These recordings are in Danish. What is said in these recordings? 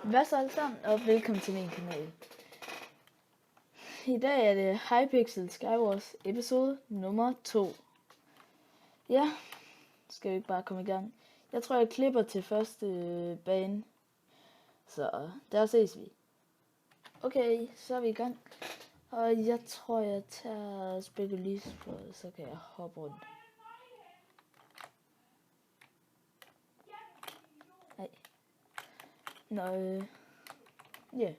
Hvad så alle sammen, og velkommen til min kanal. I dag er det Hypixel Skywars episode nummer 2. Ja, skal vi ikke bare komme i gang. Jeg tror jeg klipper til første bane, så der ses vi. Okay, så er vi i gang. Og jeg tror jeg tager spekulist på, så kan jeg hoppe rundt. Nej. Nå, ja.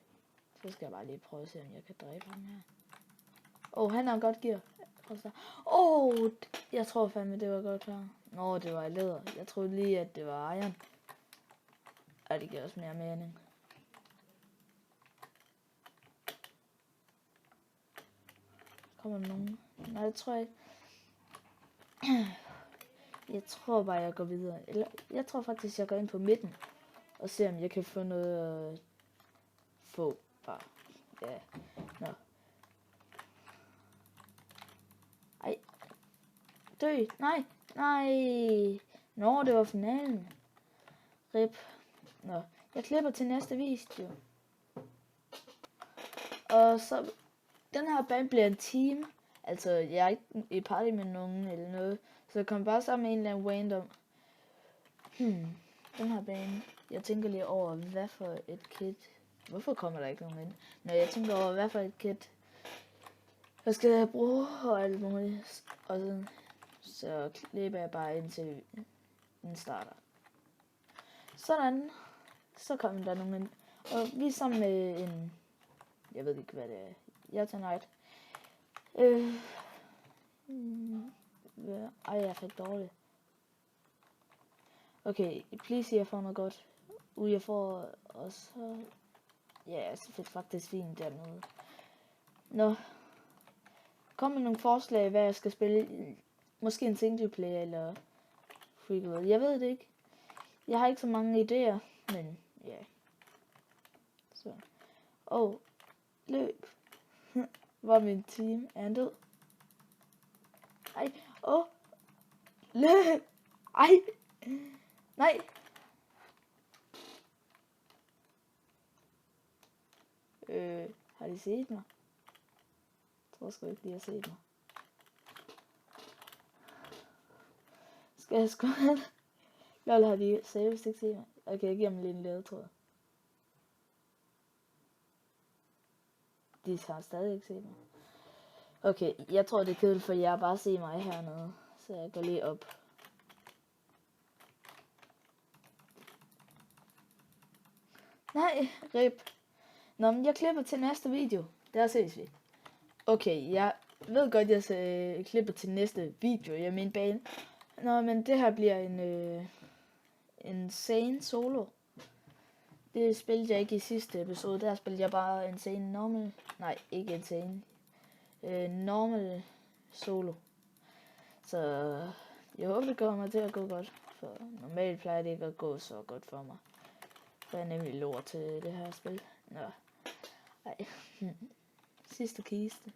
Så skal jeg bare lige prøve at se, om jeg kan dræbe ham her. Han har godt gear. Jeg tror fandme, det var godt her. Nå, det var i læder. Jeg troede lige, at det var iron. Og det giver også mere mening. Kommer der nogen? Nej, det tror jeg ikke. Jeg tror bare, jeg går videre. Eller, jeg tror faktisk, jeg går ind på midten. Og ser, om jeg kan få noget at få. Bare. Ja. Nå. Ej. Dø. Nej. Nå, det var finalen. Rip. Nå. Jeg klipper til næste video. Og så... Den her bane bliver en team. Altså, jeg er ikke i party med nogen eller noget. Så jeg kommer bare sammen med en eller anden random. Den her bane. Jeg tænker lige over, hvad for et kit. Hvorfor kommer der ikke nogen ind? Når jeg tænker over, hvad for et kit. Hvad skal jeg bruge og alt muligt. Og så klipper jeg bare indtil den starter. Sådan. Så kommer der nogen ind. Og vi er sammen med en... Jeg ved ikke, hvad det er. Jeg tager night. Jeg er fik dårligt. Okay, please, jeg får noget godt. Jeg får også... Ja, så fik faktisk fint dernede. Nå. Kom med nogle forslag, hvad jeg skal spille. Måske en single player eller free world. Jeg ved det ikke. Jeg har ikke så mange idéer, men ja. Så. Løb. Hvor min team er død. Løb. Nej. Har de set mig? Jeg tror sgu ikke, de har set mig. Skal jeg sgu... Lol, har de seriøst ikke set mig? Okay, jeg giver dem lige en ledetråd. De har stadig ikke set mig. Okay, jeg tror det er kedeligt, for jeg bare ser mig hernede. Så jeg går lige op. Nej, rip. Nå, men jeg klipper til næste video. Der ses vi. Okay, jeg ved godt, jeg klipper til næste video. Jeg mener bane. Nå, men det her bliver en Insane solo. Det spillede jeg ikke i sidste episode. Der spillede jeg bare Insane normal. Nej, ikke Insane. Normal solo. Så jeg håber, det kommer til at gå godt. For normalt plejer det ikke at gå så godt for mig. For jeg er nemlig lort til det her spil. Nå. Ej. Sidste kiste.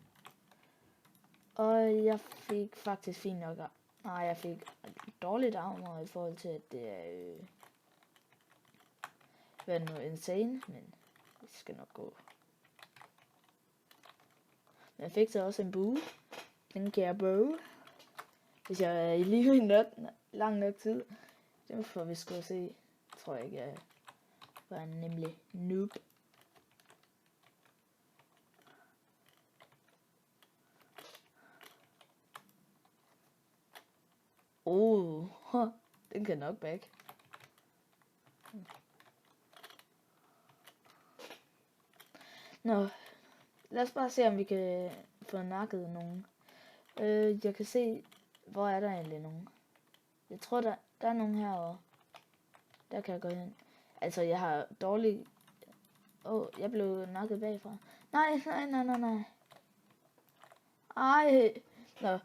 Og jeg fik faktisk fint nok. Nej, jeg fik dårligt armor i forhold til, at det er... Hvad nu, insane, men det skal nok gå. Men jeg fik så også en bue. Den kan jeg bruge. Hvis jeg er i live i lang nok tid. Det får vi sgu se. Tror jeg ikke, jeg var nemlig noob. Den kan nok back. Nå, lad os bare se, om vi kan få nakket nogen. Jeg kan se, hvor er der egentlig nogen. Jeg tror, der er nogen herovre. Der kan jeg gå hen. Altså, jeg har dårlig... jeg blev nakket bagfra. Nej. Ej. Nå.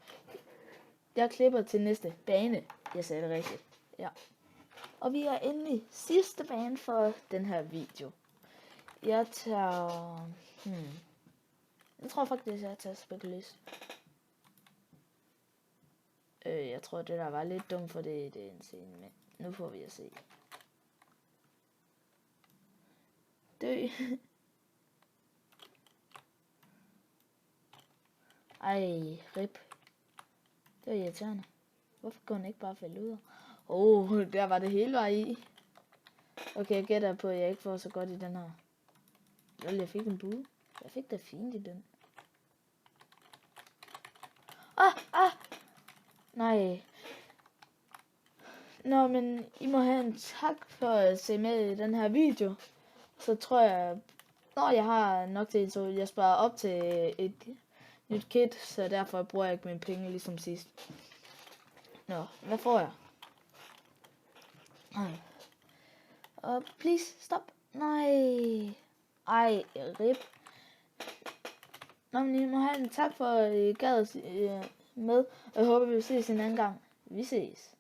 Jeg klipper til næste bane. Jeg sagde det rigtigt. Ja. Og vi er endelig sidste bane for den her video. Jeg tager... Jeg tror faktisk, jeg tager spekulist. Jeg tror, det der var lidt dumt, for det er en scene, men nu får vi at se. dø. Ej, rip. Det var irriterende. Hvorfor går den ikke bare falde ud? Der var det hele var i. Okay, jeg gætter på, at jeg ikke får så godt i den her. Jeg fik en bue. Jeg fik det fint i den. Nej. Nå, men I må have en tak for at se med i den her video. Så tror jeg, når jeg har nok til, så jeg sparer op til et nyt kit, så derfor bruger jeg ikke mine penge ligesom sidst. Nå, hvad får jeg? Og please, stop. Nej. Ej, rip. Nå, men I må have en tak for, at I gad med. Jeg håber, vi ses en anden gang. Vi ses.